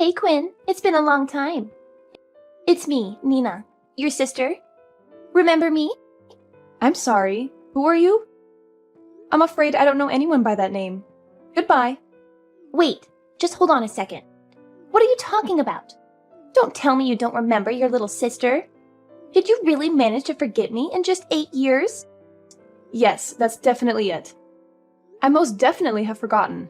Hey Quinn, it's been a long time. It's me, Nina, your sister. Remember me? I'm sorry. Who are you? I'm afraid I don't know anyone by that name. Goodbye. Wait, just hold on a second. What are you talking about? Don't tell me you don't remember your little sister. Did you really manage to forget me in just 8 years? Yes, that's definitely it. I most definitely have forgotten.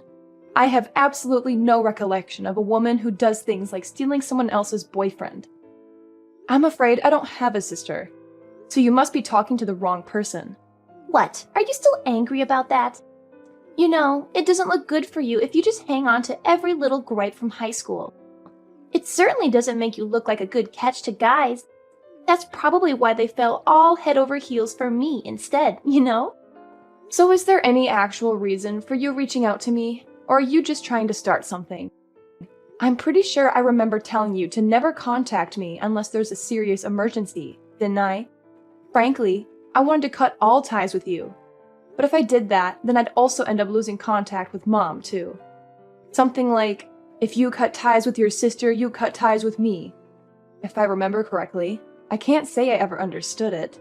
I have absolutely no recollection of a woman who does things like stealing someone else's boyfriend. I'm afraid I don't have a sister, so you must be talking to the wrong person. What? Are you still angry about that? You know, it doesn't look good for you if you just hang on to every little gripe from high school. It certainly doesn't make you look like a good catch to guys. That's probably why they fell all head over heels for me instead, you know? So is there any actual reason for you reaching out to me, or are you just trying to start something? I'm pretty sure I remember telling you to never contact me unless there's a serious emergency, didn't I? Frankly, I wanted to cut all ties with you. But if I did that, then I'd also end up losing contact with Mom, too. Something like, if you cut ties with your sister, you cut ties with me. If I remember correctly, I can't say I ever understood it.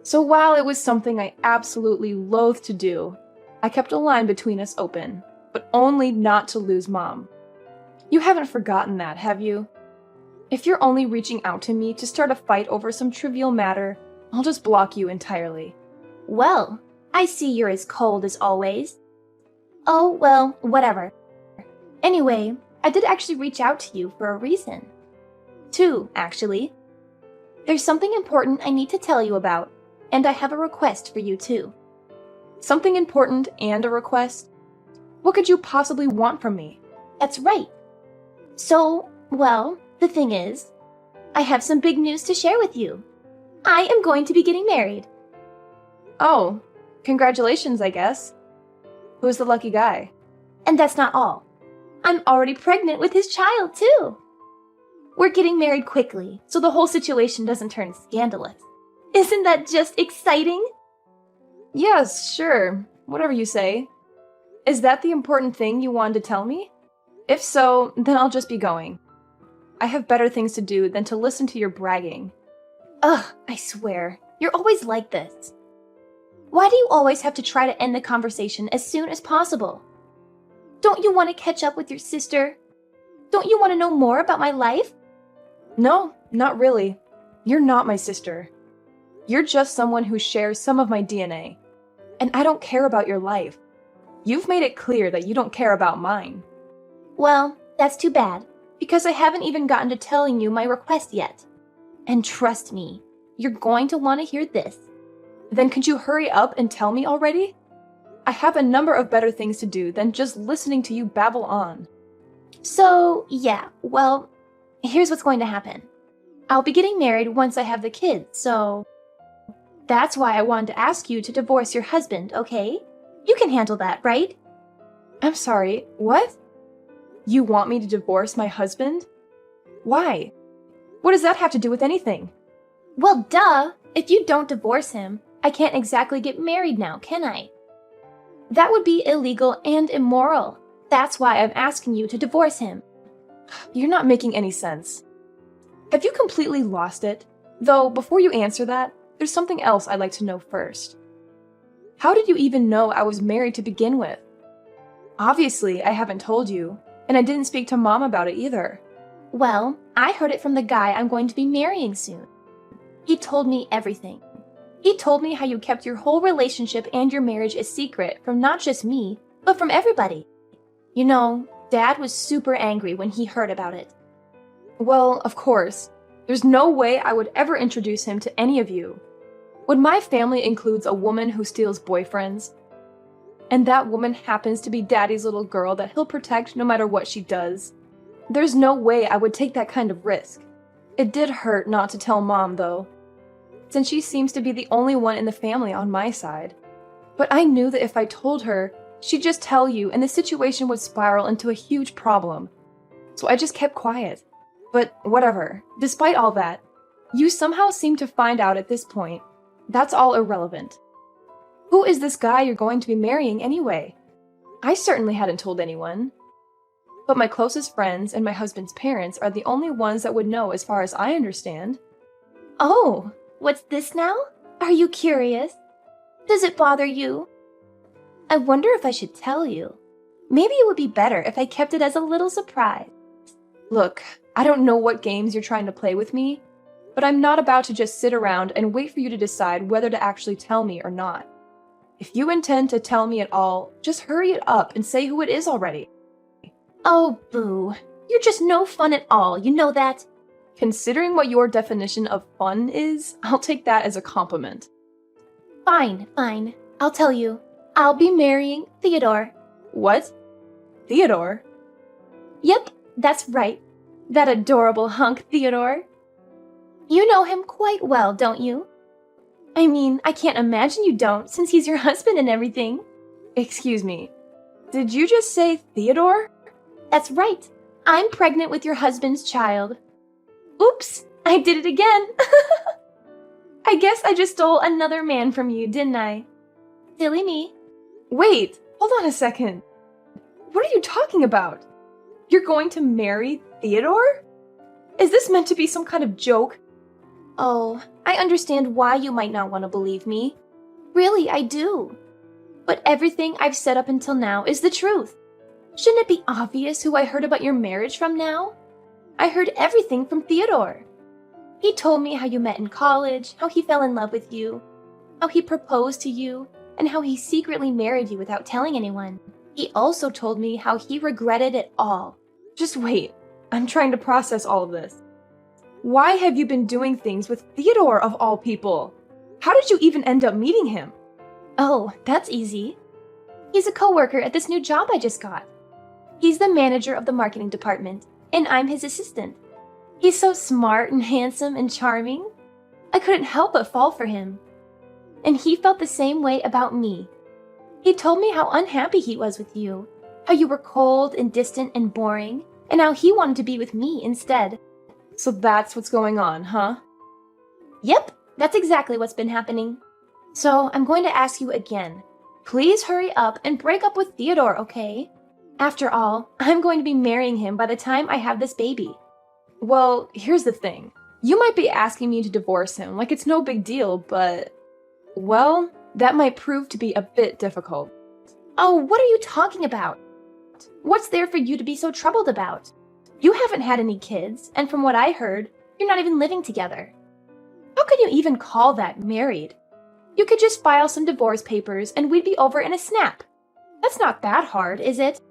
So while it was something I absolutely loathed to do, I kept a line between us open, but only not to lose Mom. You haven't forgotten that, have you? If you're only reaching out to me to start a fight over some trivial matter, I'll just block you entirely. Well, I see you're as cold as always. Oh, well, whatever. Anyway, I did actually reach out to you for a reason. Two, actually. There's something important I need to tell you about, and I have a request for you too. Something important and a request? What could you possibly want from me? That's right. So, well, the thing is, I have some big news to share with you. I am going to be getting married. Oh, congratulations, I guess. Who's the lucky guy? And that's not all. I'm already pregnant with his child, too. We're getting married quickly, so the whole situation doesn't turn scandalous. Isn't that just exciting? Yes, sure. Whatever you say. Is that the important thing you wanted to tell me? If so, then I'll just be going. I have better things to do than to listen to your bragging. Ugh, I swear, you're always like this. Why do you always have to try to end the conversation as soon as possible? Don't you want to catch up with your sister? Don't you want to know more about my life? No, not really. You're not my sister. You're just someone who shares some of my DNA. And I don't care about your life. You've made it clear that you don't care about mine. Well, that's too bad, because I haven't even gotten to telling you my request yet. And trust me, you're going to want to hear this. Then could you hurry up and tell me already? I have a number of better things to do than just listening to you babble on. So, yeah, well, here's what's going to happen. I'll be getting married once I have the kids, so... That's why I wanted to ask you to divorce your husband, okay? You can handle that, right? I'm sorry, what? You want me to divorce my husband? Why? What does that have to do with anything? Well, duh! If you don't divorce him, I can't exactly get married now, can I? That would be illegal and immoral. That's why I'm asking you to divorce him. You're not making any sense. Have you completely lost it? Though, before you answer that, there's something else I'd like to know first. How did you even know I was married to begin with? Obviously, I haven't told you, and I didn't speak to Mom about it either. Well, I heard it from the guy I'm going to be marrying soon. He told me everything. He told me how you kept your whole relationship and your marriage a secret from not just me, but from everybody. You know, Dad was super angry when he heard about it. Well, of course. There's no way I would ever introduce him to any of you. When my family includes a woman who steals boyfriends, and that woman happens to be Daddy's little girl that he'll protect no matter what she does, there's no way I would take that kind of risk. It did hurt not to tell Mom, though, since she seems to be the only one in the family on my side. But I knew that if I told her, she'd just tell you and the situation would spiral into a huge problem. So I just kept quiet. But whatever, despite all that, you somehow seem to find out at this point. That's all irrelevant. Who is this guy you're going to be marrying anyway? I certainly hadn't told anyone. But my closest friends and my husband's parents are the only ones that would know as far as I understand. Oh, what's this now? Are you curious? Does it bother you? I wonder if I should tell you. Maybe it would be better if I kept it as a little surprise. Look, I don't know what games you're trying to play with me, but I'm not about to just sit around and wait for you to decide whether to actually tell me or not. If you intend to tell me at all, just hurry it up and say who it is already. Oh, boo. You're just no fun at all, you know that? Considering what your definition of fun is, I'll take that as a compliment. Fine. I'll tell you. I'll be marrying Theodore. What? Theodore? Yep, that's right. That adorable hunk Theodore. You know him quite well, don't you? I mean, I can't imagine you don't, since he's your husband and everything. Excuse me. Did you just say Theodore? That's right. I'm pregnant with your husband's child. Oops, I did it again. I guess I just stole another man from you, didn't I? Silly me. Wait, hold on a second. What are you talking about? You're going to marry Theodore? Is this meant to be some kind of joke? Oh, I understand why you might not want to believe me. Really, I do. But everything I've said up until now is the truth. Shouldn't it be obvious who I heard about your marriage from now? I heard everything from Theodore. He told me how you met in college, how he fell in love with you, how he proposed to you, and how he secretly married you without telling anyone. He also told me how he regretted it all. Just wait. I'm trying to process all of this. Why have you been doing things with Theodore of all people? How did you even end up meeting him? Oh, that's easy. He's a coworker at this new job I just got. He's the manager of the marketing department, and I'm his assistant. He's so smart and handsome and charming. I couldn't help but fall for him. And he felt the same way about me. He told me how unhappy he was with you, how you were cold and distant and boring, and how he wanted to be with me instead. So that's what's going on, huh? Yep, that's exactly what's been happening. So I'm going to ask you again. Please hurry up and break up with Theodore, okay? After all, I'm going to be marrying him by the time I have this baby. Well, here's the thing. You might be asking me to divorce him like it's no big deal, but... well, that might prove to be a bit difficult. Oh, what are you talking about? What's there for you to be so troubled about? You haven't had any kids, and from what I heard, you're not even living together. How can you even call that married? You could just file some divorce papers and we'd be over in a snap. That's not that hard, is it?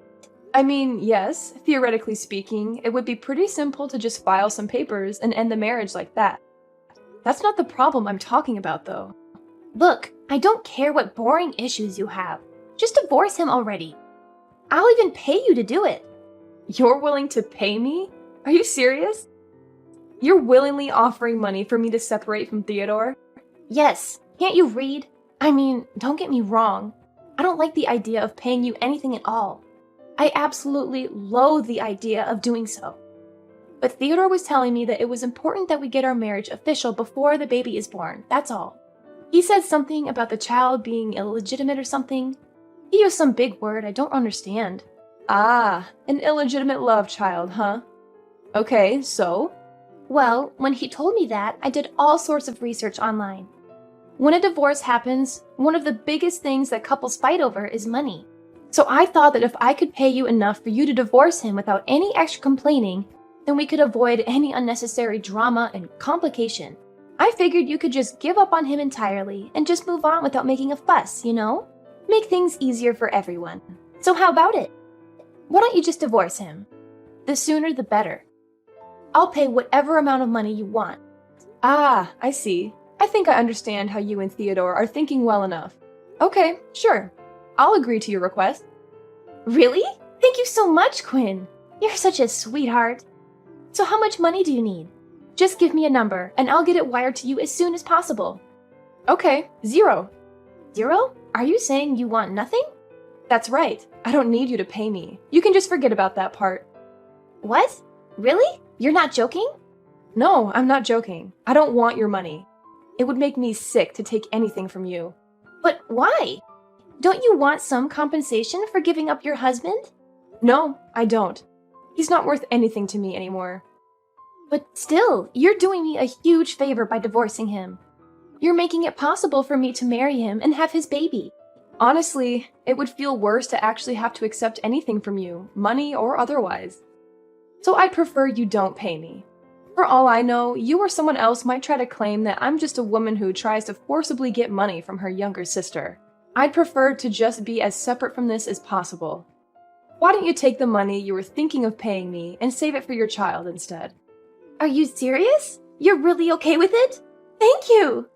I mean, yes, theoretically speaking, it would be pretty simple to just file some papers and end the marriage like that. That's not the problem I'm talking about, though. Look, I don't care what boring issues you have. Just divorce him already. I'll even pay you to do it. You're willing to pay me? Are you serious? You're willingly offering money for me to separate from Theodore? Yes. Can't you read? I mean, don't get me wrong. I don't like the idea of paying you anything at all. I absolutely loathe the idea of doing so. But Theodore was telling me that it was important that we get our marriage official before the baby is born, that's all. He said something about the child being illegitimate or something. He used some big word I don't understand. Ah, an illegitimate love child, huh? Okay, so? Well, when he told me that, I did all sorts of research online. When a divorce happens, one of the biggest things that couples fight over is money. So I thought that if I could pay you enough for you to divorce him without any extra complaining, then we could avoid any unnecessary drama and complication. I figured you could just give up on him entirely and just move on without making a fuss, you know? Make things easier for everyone. So how about it? Why don't you just divorce him? The sooner the better. I'll pay whatever amount of money you want. Ah, I see. I think I understand how you and Theodore are thinking well enough. Okay, sure. I'll agree to your request. Really? Thank you so much, Quinn. You're such a sweetheart. So how much money do you need? Just give me a number, and I'll get it wired to you as soon as possible. Okay, 0. 0? Are you saying you want nothing? That's right. I don't need you to pay me. You can just forget about that part. What? Really? You're not joking? No, I'm not joking. I don't want your money. It would make me sick to take anything from you. But why? Don't you want some compensation for giving up your husband? No, I don't. He's not worth anything to me anymore. But still, you're doing me a huge favor by divorcing him. You're making it possible for me to marry him and have his baby. Honestly, it would feel worse to actually have to accept anything from you, money or otherwise. So I'd prefer you don't pay me. For all I know, you or someone else might try to claim that I'm just a woman who tries to forcibly get money from her younger sister. I'd prefer to just be as separate from this as possible. Why don't you take the money you were thinking of paying me and save it for your child instead? Are you serious? You're really okay with it? Thank you!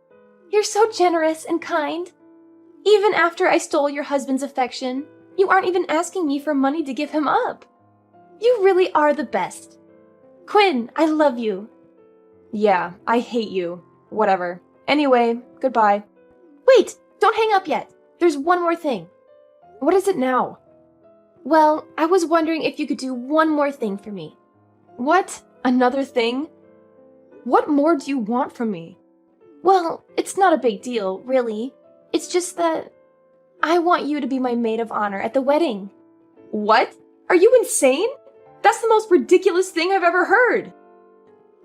You're so generous and kind. Even after I stole your husband's affection, you aren't even asking me for money to give him up. You really are the best. Quinn, I love you. Yeah, I hate you. Whatever. Anyway, goodbye. Wait, don't hang up yet. There's one more thing. What is it now? Well, I was wondering if you could do one more thing for me. What? Another thing? What more do you want from me? Well, it's not a big deal, really. It's just that I want you to be my maid of honor at the wedding. What? Are you insane? That's the most ridiculous thing I've ever heard.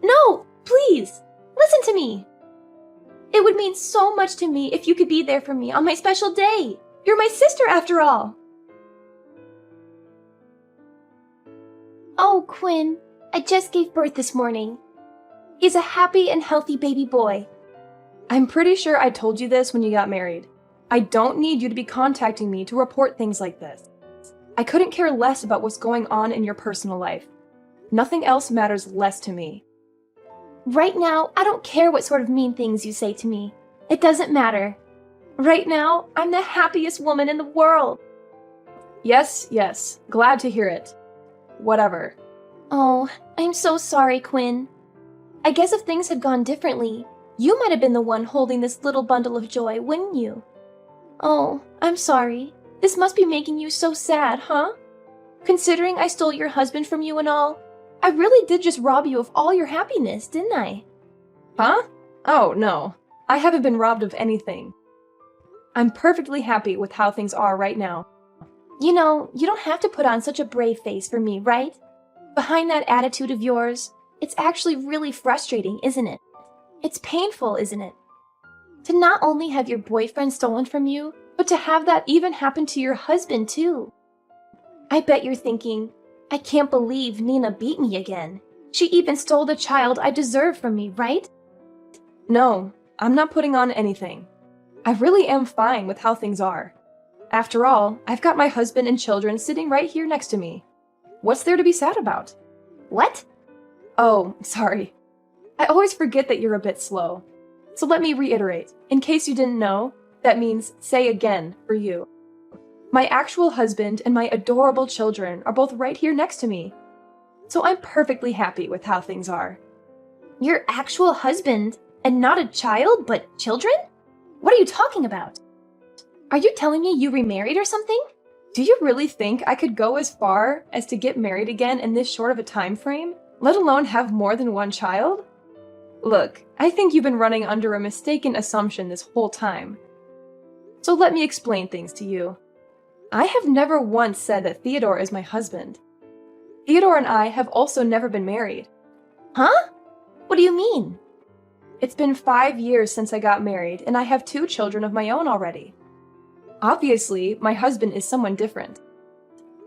No, please, listen to me. It would mean so much to me if you could be there for me on my special day. You're my sister after all. Oh, Quinn, I just gave birth this morning. He's a happy and healthy baby boy. I'm pretty sure I told you this when you got married. I don't need you to be contacting me to report things like this. I couldn't care less about what's going on in your personal life. Nothing else matters less to me. Right now, I don't care what sort of mean things you say to me. It doesn't matter. Right now, I'm the happiest woman in the world. Yes, glad to hear it. Whatever. Oh, I'm so sorry, Quinn. I guess if things had gone differently, you might have been the one holding this little bundle of joy, wouldn't you? Oh, I'm sorry. This must be making you so sad, huh? Considering I stole your husband from you and all, I really did just rob you of all your happiness, didn't I? Huh? Oh, no. I haven't been robbed of anything. I'm perfectly happy with how things are right now. You know, you don't have to put on such a brave face for me, right? Behind that attitude of yours, it's actually really frustrating, isn't it? It's painful, isn't it? To not only have your boyfriend stolen from you, but to have that even happen to your husband, too. I bet you're thinking, I can't believe Nina beat me again. She even stole the child I deserve from me, right? No, I'm not putting on anything. I really am fine with how things are. After all, I've got my husband and children sitting right here next to me. What's there to be sad about? What? Oh, sorry. I always forget that you're a bit slow. So let me reiterate. In case you didn't know, that means say again for you. My actual husband and my adorable children are both right here next to me. So I'm perfectly happy with how things are. Your actual husband and not a child, but children? What are you talking about? Are you telling me you remarried or something? Do you really think I could go as far as to get married again in this short of a time frame, let alone have more than one child? Look, I think you've been running under a mistaken assumption this whole time. So let me explain things to you. I have never once said that Theodore is my husband. Theodore and I have also never been married. Huh? What do you mean? It's been 5 years since I got married, and I have 2 children of my own already. Obviously, my husband is someone different.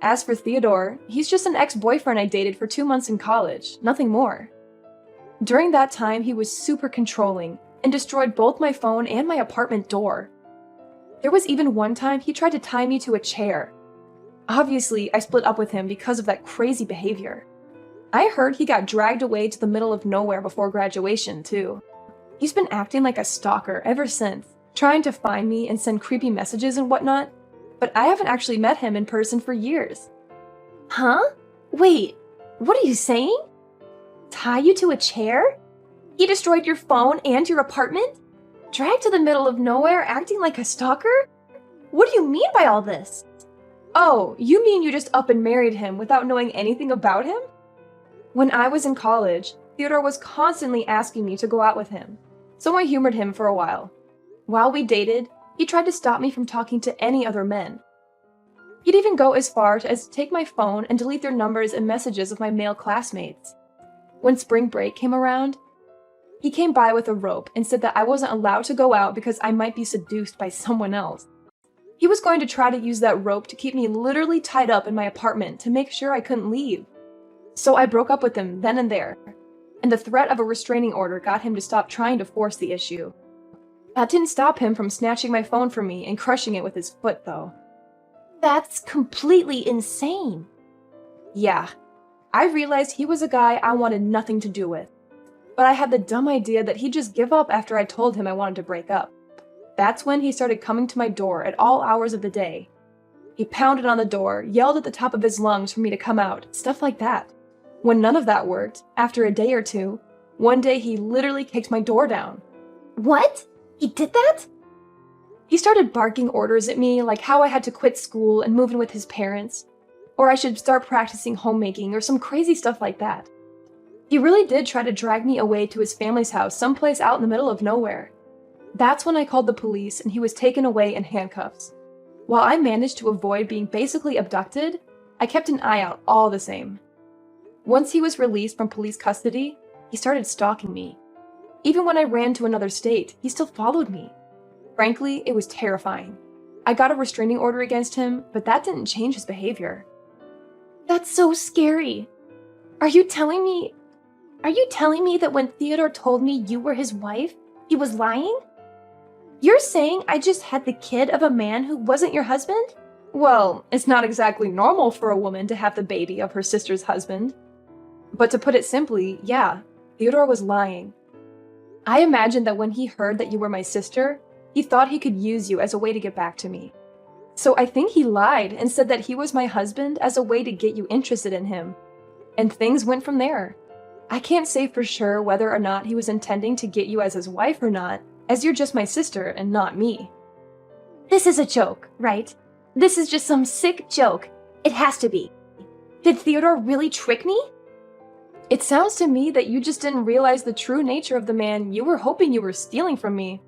As for Theodore, he's just an ex-boyfriend I dated for 2 months in college, nothing more. During that time, he was super controlling and destroyed both my phone and my apartment door. There was even one time he tried to tie me to a chair. Obviously, I split up with him because of that crazy behavior. I heard he got dragged away to the middle of nowhere before graduation, too. He's been acting like a stalker ever since, trying to find me and send creepy messages and whatnot, but I haven't actually met him in person for years. Huh? Wait, what are you saying? Tie you to a chair? He destroyed your phone and your apartment? Dragged to the middle of nowhere acting like a stalker? What do you mean by all this? Oh, you mean you just up and married him without knowing anything about him? When I was in college, Theodore was constantly asking me to go out with him, so I humored him for a while. While we dated, he tried to stop me from talking to any other men. He'd even go as far as to take my phone and delete their numbers and messages of my male classmates. When spring break came around, he came by with a rope and said that I wasn't allowed to go out because I might be seduced by someone else. He was going to try to use that rope to keep me literally tied up in my apartment to make sure I couldn't leave. So I broke up with him then and there, and the threat of a restraining order got him to stop trying to force the issue. That didn't stop him from snatching my phone from me and crushing it with his foot, though. That's completely insane. Yeah, I realized he was a guy I wanted nothing to do with. But I had the dumb idea that he'd just give up after I told him I wanted to break up. That's when he started coming to my door at all hours of the day. He pounded on the door, yelled at the top of his lungs for me to come out, stuff like that. When none of that worked, after a day or two, one day he literally kicked my door down. What? He did that? He started barking orders at me, like how I had to quit school and move in with his parents, or I should start practicing homemaking or some crazy stuff like that. He really did try to drag me away to his family's house someplace out in the middle of nowhere. That's when I called the police and he was taken away in handcuffs. While I managed to avoid being basically abducted, I kept an eye out all the same. Once he was released from police custody, he started stalking me. Even when I ran to another state, he still followed me. Frankly, it was terrifying. I got a restraining order against him, but that didn't change his behavior. That's so scary. Are you telling me that when Theodore told me you were his wife, he was lying? You're saying I just had the kid of a man who wasn't your husband? Well, it's not exactly normal for a woman to have the baby of her sister's husband. But to put it simply, yeah, Theodore was lying. I imagined that when he heard that you were my sister, he thought he could use you as a way to get back to me. So I think he lied and said that he was my husband as a way to get you interested in him. And things went from there. I can't say for sure whether or not he was intending to get you as his wife or not, as you're just my sister and not me. This is a joke, right? This is just some sick joke. It has to be. Did Theodore really trick me? It sounds to me that you just didn't realize the true nature of the man you were hoping you were stealing from me.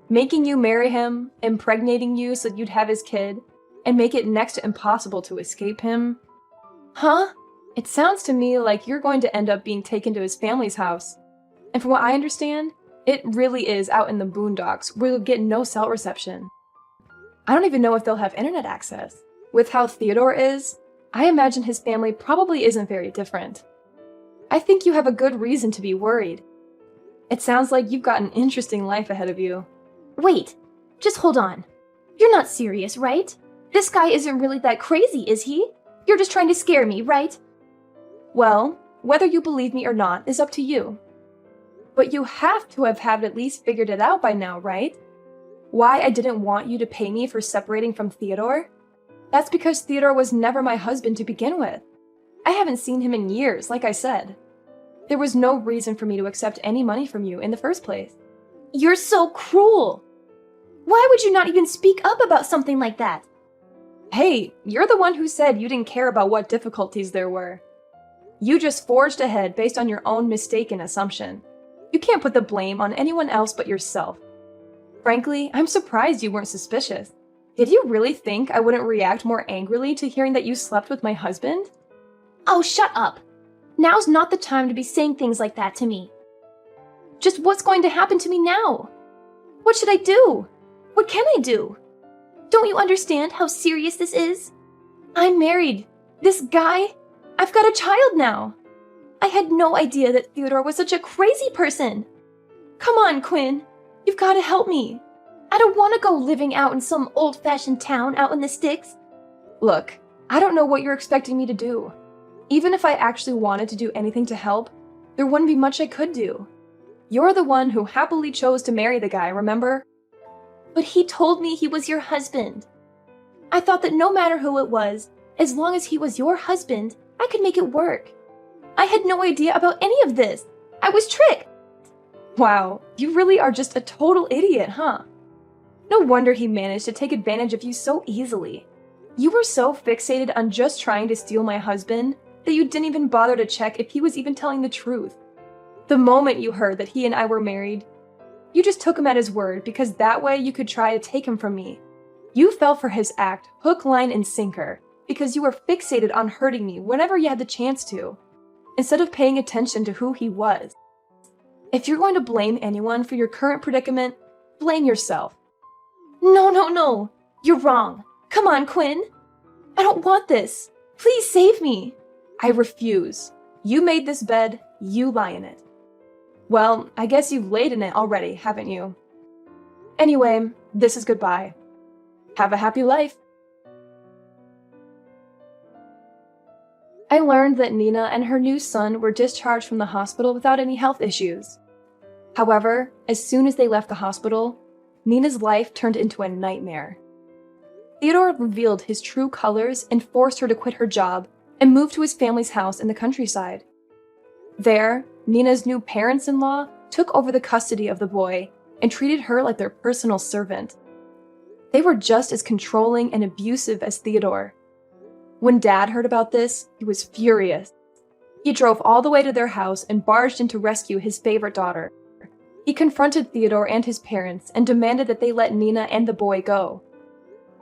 Making you marry him, impregnating you so you'd have his kid, and make it next to impossible to escape him. Huh? It sounds to me like you're going to end up being taken to his family's house. And from what I understand, it really is out in the boondocks where you'll get no cell reception. I don't even know if they'll have internet access. With how Theodore is, I imagine his family probably isn't very different. I think you have a good reason to be worried. It sounds like you've got an interesting life ahead of you. Wait, just hold on. You're not serious, right? This guy isn't really that crazy, is he? You're just trying to scare me, right? Well, whether you believe me or not is up to you. But you have to have at least figured it out by now, right? Why I didn't want you to pay me for separating from Theodore? That's because Theodore was never my husband to begin with. I haven't seen him in years, like I said. There was no reason for me to accept any money from you in the first place. You're so cruel. Why would you not even speak up about something like that? Hey, you're the one who said you didn't care about what difficulties there were. You just forged ahead based on your own mistaken assumption. You can't put the blame on anyone else but yourself. Frankly, I'm surprised you weren't suspicious. Did you really think I wouldn't react more angrily to hearing that you slept with my husband? Oh, shut up. Now's not the time to be saying things like that to me. Just what's going to happen to me now? What should I do? What can I do? Don't you understand how serious this is? I'm married. This guy, I've got a child now. I had no idea that Theodore was such a crazy person. Come on, Quinn. You've got to help me. I don't want to go living out in some old-fashioned town out in the sticks. Look, I don't know what you're expecting me to do. Even if I actually wanted to do anything to help, there wouldn't be much I could do. You're the one who happily chose to marry the guy, remember? But he told me he was your husband. I thought that no matter who it was, as long as he was your husband, I could make it work. I had no idea about any of this. I was tricked. Wow, you really are just a total idiot, huh? No wonder he managed to take advantage of you so easily. You were so fixated on just trying to steal my husband that you didn't even bother to check if he was even telling the truth. The moment you heard that he and I were married, you just took him at his word because that way you could try to take him from me. You fell for his act, hook, line, and sinker, because you were fixated on hurting me whenever you had the chance to, instead of paying attention to who he was. If you're going to blame anyone for your current predicament, blame yourself. No. You're wrong. Come on, Quinn. I don't want this. Please save me. I refuse. You made this bed, you lie in it. Well, I guess you've laid in it already, haven't you? Anyway, this is goodbye. Have a happy life. I learned that Nina and her new son were discharged from the hospital without any health issues. However, as soon as they left the hospital, Nina's life turned into a nightmare. Theodore revealed his true colors and forced her to quit her job and move to his family's house in the countryside. There, Nina's new parents-in-law took over the custody of the boy and treated her like their personal servant. They were just as controlling and abusive as Theodore. When Dad heard about this, he was furious. He drove all the way to their house and barged in to rescue his favorite daughter. He confronted Theodore and his parents and demanded that they let Nina and the boy go.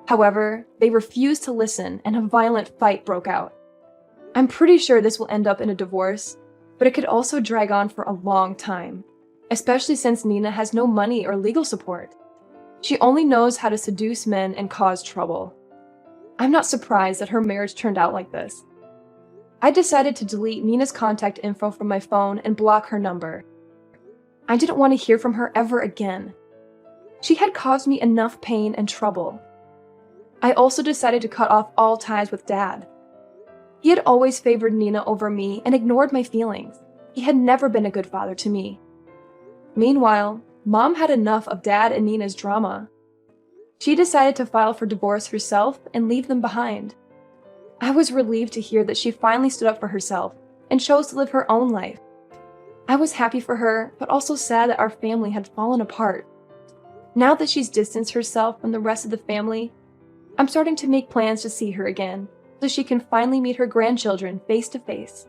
However, they refused to listen and a violent fight broke out. I'm pretty sure this will end up in a divorce, but it could also drag on for a long time, especially since Nina has no money or legal support. She only knows how to seduce men and cause trouble. I'm not surprised that her marriage turned out like this. I decided to delete Nina's contact info from my phone and block her number. I didn't want to hear from her ever again. She had caused me enough pain and trouble. I also decided to cut off all ties with Dad. He had always favored Nina over me and ignored my feelings. He had never been a good father to me. Meanwhile, Mom had enough of Dad and Nina's drama. She decided to file for divorce herself and leave them behind. I was relieved to hear that she finally stood up for herself and chose to live her own life. I was happy for her, but also sad that our family had fallen apart. Now that she's distanced herself from the rest of the family, I'm starting to make plans to see her again, so she can finally meet her grandchildren face to face.